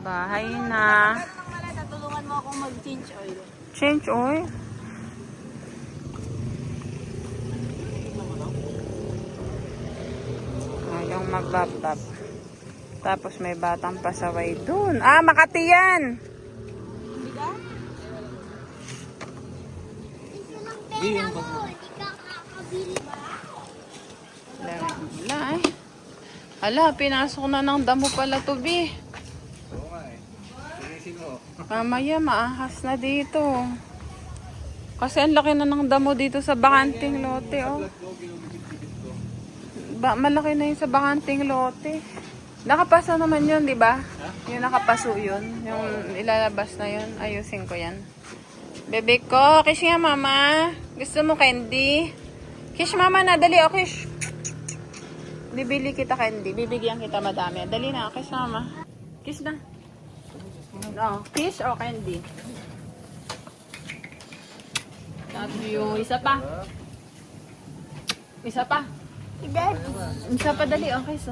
Bahay na. Tulungan mo akong mag-change oil. Change oil? Yung magbabab. Tapos may batang pasaway dun. Ah, Makati yan! Hindi ka? Wala eh. Hala, pinasok na ng damo pala to, Bi. Oo nga eh. Sinisig mo. Mamaya, maahas na dito. Kasi ang laki na ng damo dito sa bakanting lote, oh. Malaki na yun sa bakanting lote. Nakapaso naman yun, di ba? Yung nakapaso yun. Yung ilalabas na yun. Ayusin ko yan. Bebe ko, kiss nga mama. Gusto mo candy? Kiss mama na, dali. O, kiss. Bibili kita candy. Bibigyan kita madami. Dali na, kiss mama. Kiss na. No, kiss o candy? Love you. Isa pa. Isa pa. Isa pa, dali. Okay, so.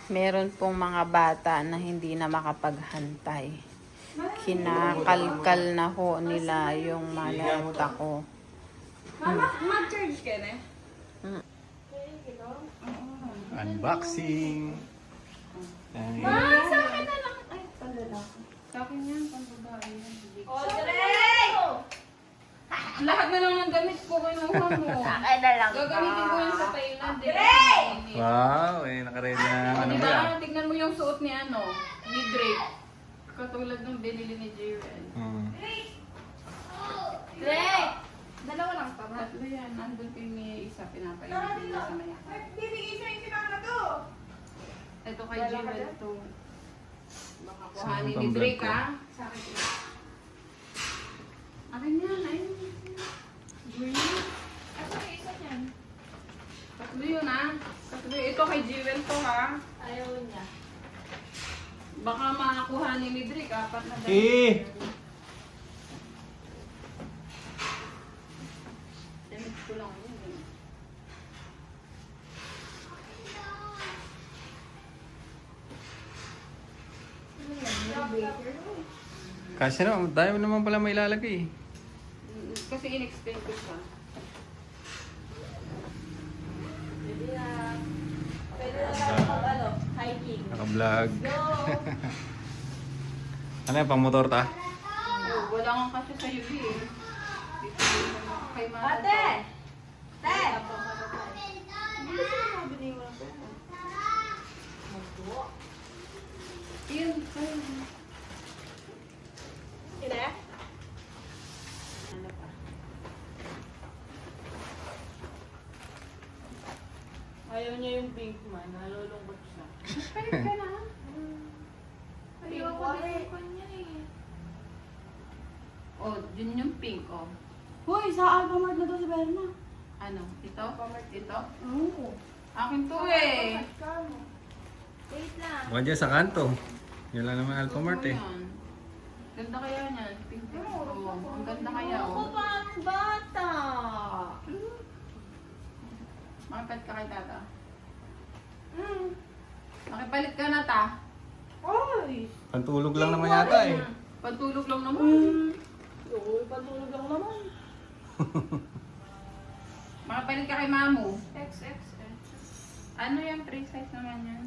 Meron pong mga bata na hindi na makapaghantay. Kinakalkal na ho nila yung maleta ko. Mag-charge ka na? Unboxing. Sa akin na lang. Ay, panlalaki. Sa akin yan, pang babae yan. Audrey! Lahat na lang ng gamit ko kinuha mo. Akin na lang. Gagamitin ko yun sa Thailand. Wow, eh, nakaredy na ano ba yan? Diba, tignan mo yung suot ni ano, ni Drake. Katulad ng binili ni Jaren. Drake! Dalawa lang pa ba? Tatlo yan, nandun ko yung isa, pinapainit niya sa maya. Bibigay sa inyo na to. Ito kay Jaren to. Baka kuhanin Saan ni itong Drake, vlog ko? ha? Sa akin yan. Akin yan, ayun. Green. Ito yung isa niyan. Tatlo yun, ha? Tatlo yun. Ito kay Jewel to, ha? Ayaw niya. Baka makakuha ni Drake, apat na dalawa. Eh! Damit ko lang yun. Kasi naman, tayo naman pala may ilalagay. Kasi in-explain ko siya. Pwede na. Pwede na tayo mag hiking. Naka-vlog. Go! Ano yan, pang motor ta? Oh, wala nga kasi sa UV eh. Dito kay Mara. Ate! Te! Hindi ko mabili mo lang pera. Magduwa. Yun, ayun. Kine? Ano pa? Ayaw niya yung pink man. Nalulungkot siya. Palit ka na. Ayoko din ko niya eh. Oh, yun yung pink, oh. Hoy, sa Alphamart na to si Berna. Ano? Ito? Ito? Oo. Akin to eh. Wait lang. Huwag dyan sa kanto. Yun lang naman Alphamart eh. Yan. Ganda kaya niyan. Pink. Oh, ang ganda kaya, Ako oh. pa ang bata. Makipad ka kay tata. Makipalit ka na, ta. Ay! Pantulog lang naman yata eh. Pantulog lang naman. Oo, patulog lang naman. Makipalit ka kay mamu. XXX. Ano yan? Free size naman yan.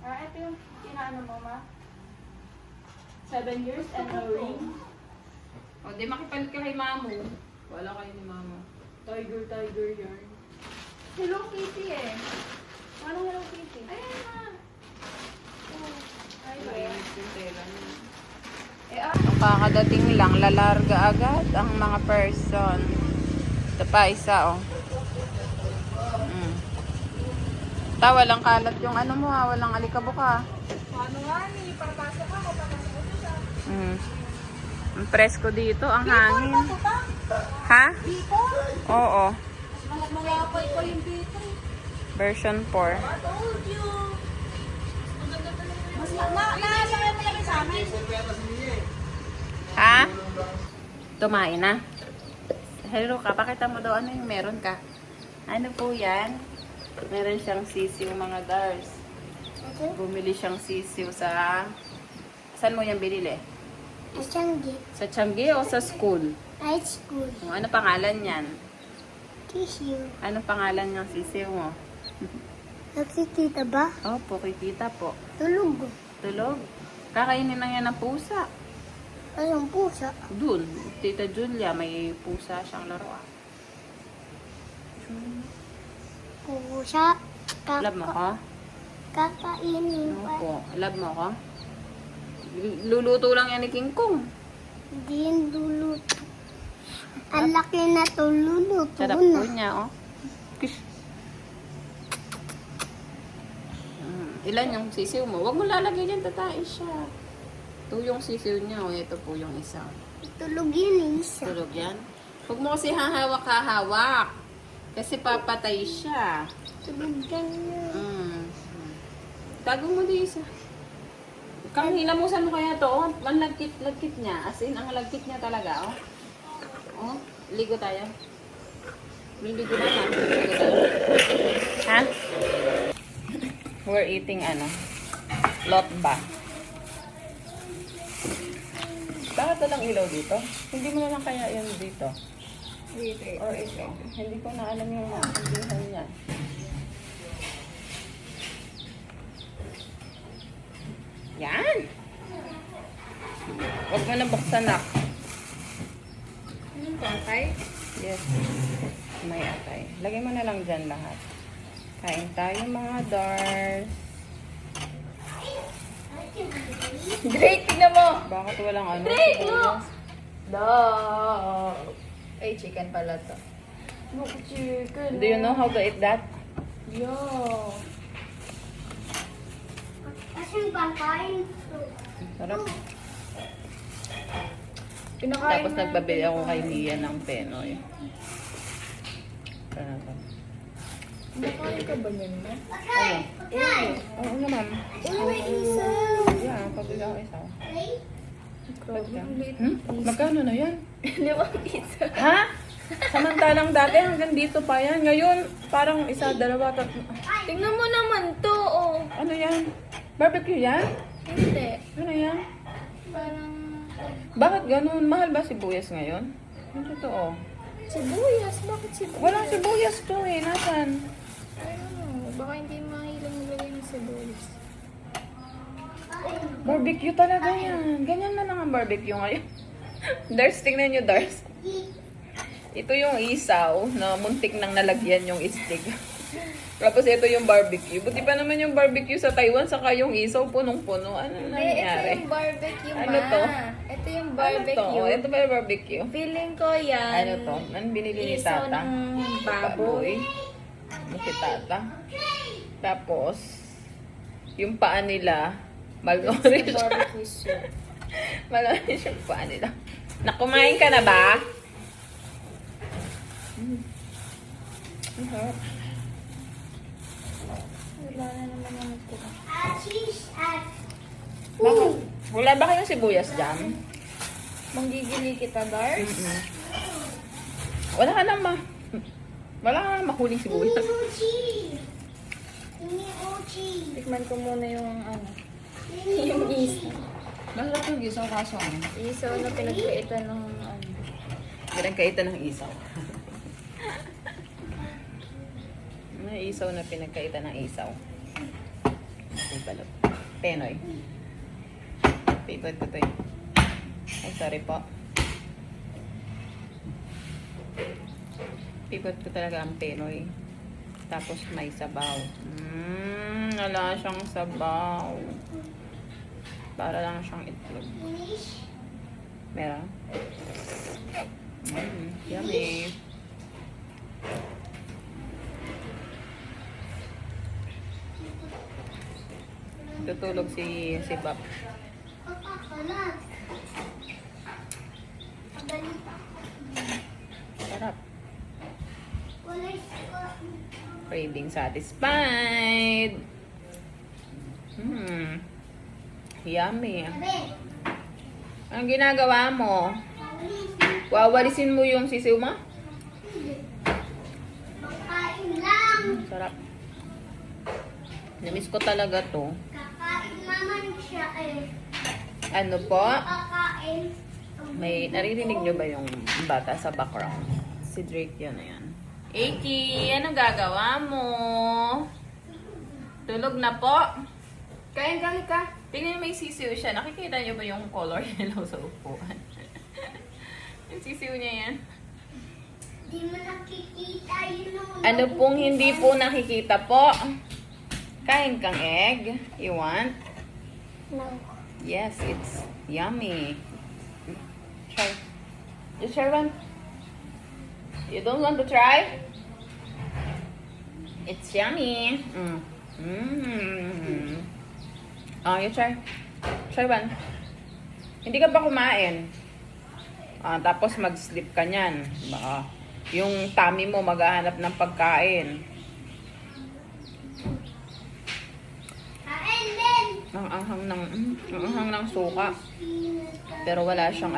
Ito yung kinaano mo, ma? 7 years and no ring. O, di makipalit ka kay mamu. Wala kayo ni mama. Tiger yarn. Hello Kitty eh. Anong Hello Kitty? Ayan na. Ay, Mainit yung tela niya. Kakadating lang, lalarga agad ang mga person. Ito pa, isa, oh. Walang kalat yung ano mo, ha. Walang alikabok, ha. Paano nga ni? Papasok ako, papasok ko siya. Ang presko dito, ang hangin. Bicol ba Ha? Bicol? Oo. Malapay ko yung Bicol. Version 4. I told you. Mas naalala mo lang sa amin. Ha? Tumain na. Hello ka, pakita mo daw ano yung meron ka. Ano po yan? Meron siyang sisiw mga Dars. Ito, Bumili siyang sisiw sa... Saan mo yan binili? Asanggi. Sa Tiangge o sa school? High school. Ano pangalan yan? Tissue. Ano pangalan ng sisiw mo? Nakikita ba? Opo, kikita po. Tulog. Tulog. Kakainin na yan ng pusa. Anong pusa? Dun, Tita Julia, may pusa siyang laruan. Pusa. Love mo ko? Kakainin pa. Opo. Love mo ko? Luluto lang yan ni King Kong. Hindi yung luluto. Ang laki na to, luluto Sarap na. po niya, oh. Kish. Ilan yung sisiw mo? Huwag mo lalagay dyan, tatain siya. Ito yung sisiw niya, oh. Ito po yung isa. Tulog yun isa. Tulog yan. Huwag mo kasi hahawak-hahawak. Kasi papatay siya. Tulog yan yun. Tago mo di isa. Kang hilamusan mo kaya to, oh. Ang lagkit niya. As in, ang lagkit niya talaga, oh. Oh, ligo tayo. Ligo na ha. Ligo tayo. Ha? We're eating ano? Lotba. Bakit walang ilaw dito? Hindi mo na lang kaya yan dito. Or ito. Hindi ko na alam yung naintindihan niya. Yan! Huwag mo na buksan na. Anong tatay? Yes. May atay. Lagay mo na lang dyan lahat. Kain tayo mga Dars. Drake, tignan mo! Bakit walang ano? Drake, sibuyas? look! Dog! Ay, chicken pala to. Look, chicken. Do you know how to eat that? Yo! Kasi pagkain. Sarap. Pinakain Tapos na- nagpabili ako kay Mia ng Penoy. Ano? Pinakain ka ba niyan, ma? Pagkain! Pagkain! Oo naman. Uy, may isaw! Yeah, pabili ako isa. Grabe, ang liit. Magkano na yan? 5 pizza. Ha? Samantalang dati hanggang dito pa yan. Ngayon, parang isa, dalawa, tatlo. Tingnan mo naman to, oh. Ano yan? Barbecue yan? Hindi. Ano yan? Parang Bakit ganun? Mahal ba sibuyas ngayon? Yung totoo. sibuyas. Bakit sibuyas? Walang sibuyas to eh. Nasaan? I don't know. Baka hindi mahilang maglagay ng sibuyas. Barbecue talaga yan. Ganyan na lang ang barbecue ngayon. Dars, tingnan nyo, Dars. Ito yung isaw na muntik nang nalagyan yung stick. Tapos ito yung barbecue. Buti pa naman yung barbecue sa Taiwan, saka yung isaw punong-puno. Ano Hindi, ito nangyari? yung barbecue, ma. Ano to? Ito yung Ano to? barbecue. Ito ba yung barbecue? Feeling ko yan. Ano to? Anong binili ni Isaw Tata? ng baboy. Ano si Tata? Tapos, yung paa nila, malnourished. Barbecue soup. Malnourished yung paa nila. Nakumain ka na ba? Ang sarap. Wala na naman ang ito. Cheese at Bakit? Wala ba kayong sibuyas dyan? Manggigili kita, Dars. Wala ka na wala ka na mahuling sibuyas. Uchi! Ini uchi! Tikman ko muna yung ano. Yung isaw. Masarap yung isaw kaso ano? Isaw na pinagkaitan ng ano. Ganang kaitan ng isaw. May isaw na pinagkaitan ng isaw. Ay, balot. Penoy. Favorite ko to eh. Ay, sorry po. Favorite ko talaga ang Penoy. Tapos may sabaw. Wala siyang sabaw. Para lang siyang itlog. Meron? Yummy. Tutulog si Bap. Pagkakalat. Pagalita. Sarap. Wala isa. Craving satisfied. Yummy. Sabi, Anong ginagawa mo? Wawalisin mo yung sisiw mo? pagkain lang. Sarap. Namiss ko talaga to. Kakain naman siya eh. Ano po? Kakain. May naririnig nyo ba yung bata sa background? Si Drake yan, ayan. Aki, anong gagawa mo? Tulog na po? Kain ka. Tingnan nyo may sisiw siya. Nakikita nyo ba yung color yellow sa upuan? Yung sisiw niya yan. Di mo nakikita yun. Ano pong hindi po nakikita po? Kain kang egg? You want? No. Yes, it's yummy. Try. Just try one. You don't want to try? It's yummy. Oh, you try. Try one. Hindi ka ba kumain? Tapos mag-sleep ka niyan. Baka yung tummy mo maghahanap ng pagkain. Kain din. Ang anghang ng suka. Pero wala siyang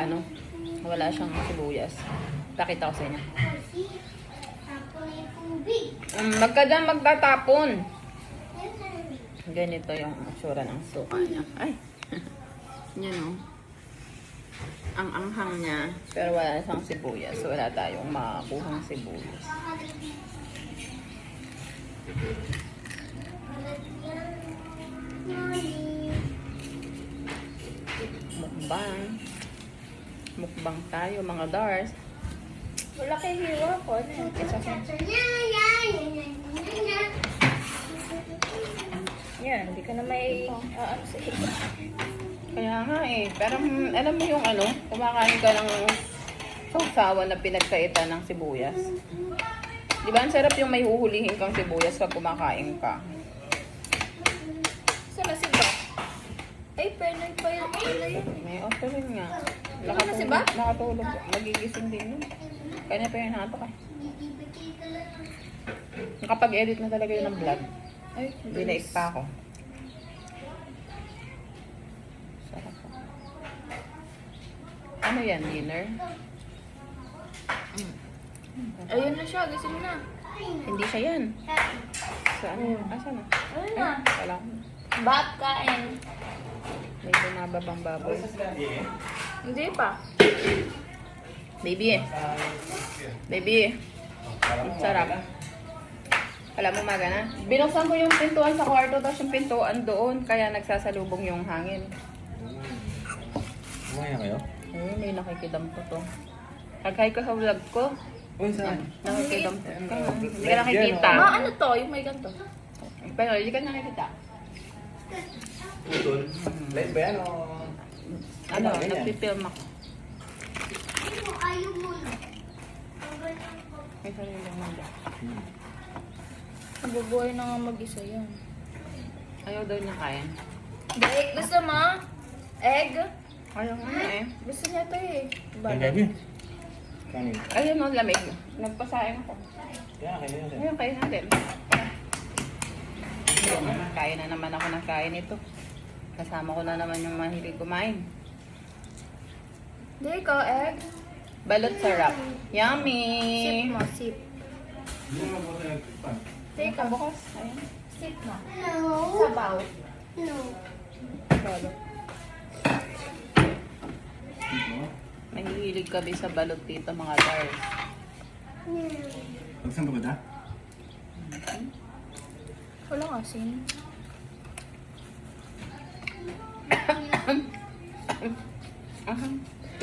wala siyang sibuyas. Pakita ko sa inyo. Kasi, tapon yung tubig. Magka dyan magtatapon. Yan na. Ganito yung atsura ng suka niya. Ay! Yan o. Ang anghang niya. Pero wala siyang sibuyas. So, wala tayong makakuhang sibuyas. Mukbang. Mukbang tayo mga Dars. Wala kay hiwa ko. It's okay. Yan, hindi ka na may ano sa iba. Kaya nga eh. Pero alam mo yung kumakain ka ng sausawan na pinagkaitan ng sibuyas. Di ba? Ang sarap yung may huhulihin kang sibuyas pag kumakain ka. Saan na si Ba? Ay, pwede pa yun. Pwede yun. May offering nga. Ano na si Ba? Nakatulog. Nagigising din yun. Kanya pa yun nakatok eh. Nakapag-edit na talaga yun ng vlog. Ay, Binaik pa ako. Sarap po. Ano yan? Dinner? ayun na siya. Gising na. Hindi siya yan. Saan? Asan na? Ayun na. Wala. Ba't kain? May bumababang baboy. Hindi pa. Baby. Baby. Ang sarap. Alam mo magana? Binuksan ko yung pintuan sa kwarto, tapos yung pintuan doon, kaya nagsasalubong yung hangin. Kumaya kayo? May nakikidampo to. Nag-hi ko sa vlog ko. Uy, saan? Nakikidampo ka. Hindi ka nakikita. Ano to? Yung may ganito. Pero hindi ka nakikita. Putol. Light ba yan o? Ano, nagpipilm ako. Ayaw mo na. May sariling manda. Nabubuhay na nga mag-isa yan. Ayaw daw niya kain. Egg, gusto mo? Egg? Ayaw nga eh. Gusto niya to eh. Ang gabi. Kanin. Ayun o, lamig. Nagpasaing ako. Kaya kayo yun. Ayun, kain natin. Kain na naman ako ng kain ito. Kasama ko na naman yung mahilig kumain. Hindi, ikaw egg. Balot sarap. Sip Yummy! mo, sip. Take a Bukas. Ayun. sip mo. No. Sabaw. No. Balot. Nahihilig kami sa balot dito mga Dars. Pagsan ba ba da? Walang asin.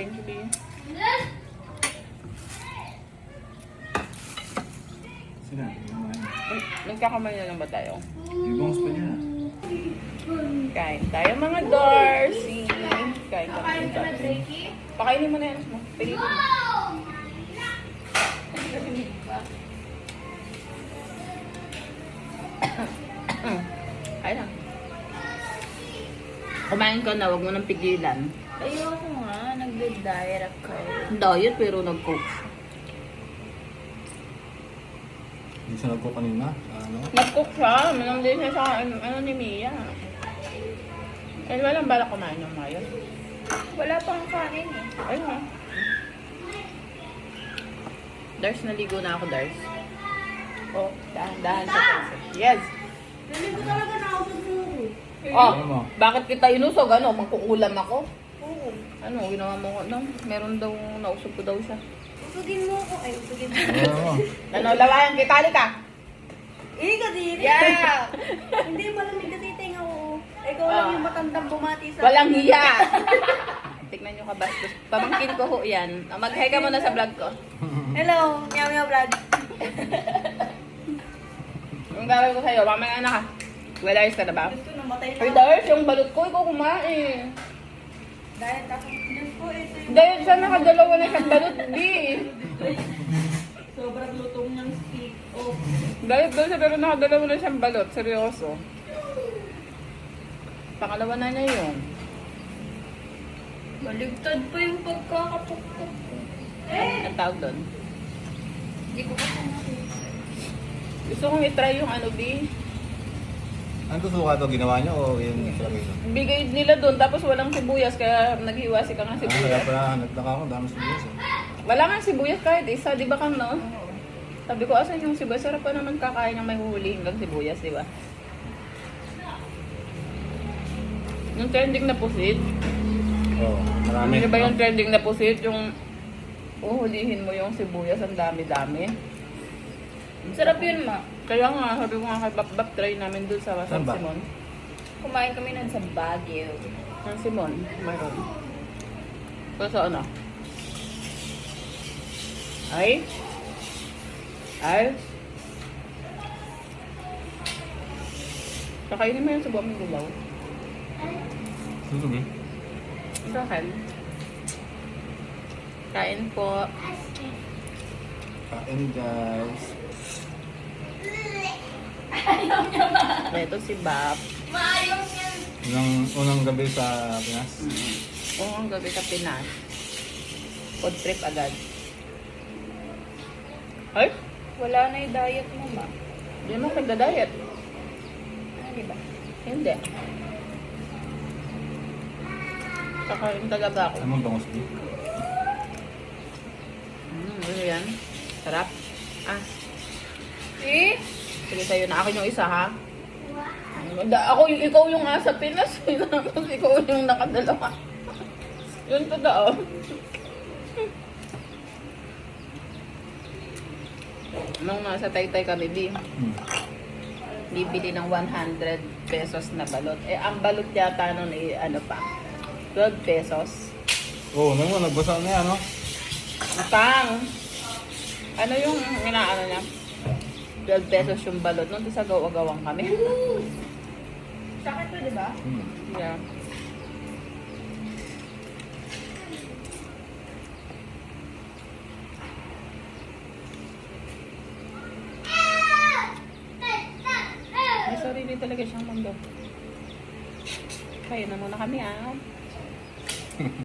Thank you, Bea. Sila. Ay, nagkakamay na lang ba tayo? Yung bongs pa niya. Kain tayo mga Darcy. Kain kami. Pakainin mo na yan. Pilitin mo. Ay lang. Kumain ka na, huwag mo nang pigilan. Ayoko nga, nagde-diet ako. Diet pero nag-cook. Hindi siya nagko kanina. Ano? Nag-cook siya. Manang din siya sa ni Mia. Eh, walang balak kumain ng mayo. Wala pang kanin eh. Ayun nga. Dars, naligo na ako, Dars. Oh, dahan-dahan sa pansit. Yes! Naligo talaga na ako. Oh, Ano mo? bakit kita inusog? Ano, magkukulam ako? Oo. Ano, ginawa mo ko? No? Meron daw, nausog ko daw siya. Usugin mo ako. Ay, usugin mo. Ano mo? Ano, lawayan kita, ka? Ka dito. Yeah! Hindi, malamig kasi tinga ko. Ikaw lang yung matandang bumati sa Walang hiya! Tignan nyo ka, bastos. Pamangkin ko ho yan. Mag-hi ka muna sa vlog ko. Hello, meow meow vlog. Yung gagawin ko sa'yo, mamaya na ka. Well, ayos ka na ba? Gusto namatay Ay, na. Dars, yung balot ko, ikaw kumain. Dahil ako, Diyos ko, ito yung Dahil siya nakadalawa na siyang balot, di. sobrang lutong niyang steak. Oh, Dahil doon siya, pero nakadalawa na siyang balot. Seryoso. Pangalawa na niya yun. baligtad pa yung pagkakapukpok. Ang tawag doon. Hindi ko kasi natin. Gusto kong itry yung ano, di. Ano to suka to? Ginawa niyo o yun sa lagay to? Bigay nila doon, tapos walang sibuyas, kaya naghiwasi ka ng Kaya sibuyas. pala, nagtaka ako, dami sibuyas eh. Wala nga sibuyas kahit isa, di ba kang no? Sabi ko, asan yung sibuyas? Sarap pa naman kakain ng may huli hanggang sibuyas, di ba? Yung trending na pusit, Oo, marami. ano ba yung trending na pusit? Yung uhulihin mo yung sibuyas, ang dami-dami. Sarap yun, ma. Kaya nga, sabi ko nga kay Bap, try namin dun sa Saan ba? Simon. Kumain kami nun sa Baguio. Ang Simon, mayroon. Pero sa ano? Ay? Ay? Kakainin mo yung sa buwang gulaw. Susubi. Sa akin. Kain po. Kain guys. Ito si Bap. Unang gabi sa Pinas. Oo, ang gabi sa Pinas. Food trip agad. Ay? Wala na yung diet mo, ma. Hindi mo nagda-diet. Ano ba? Hindi. Kakain talaga ako. Ano mong bangos di? Ano yan? Sarap. Ah, Eh? sige sa'yo na. Akin yung isa, ha? Ako, ikaw yung asa Pinas. Tapos ikaw yung nakadalawa. Yun totoo. Nung nasa Taytay kami, bibili ng 100 pesos na balot. Eh, ang balot yata nun eh, ano pa, 12 pesos. Oo, naman, nagbasa na yan, no? Utang! Ano yung inaano niya? 12 pesos yung balot. Nung sa gawa-gawang kami. Sakit to, di ba? Yeah. May sarili talaga siyang mundo. Kaya na muna kami, ah.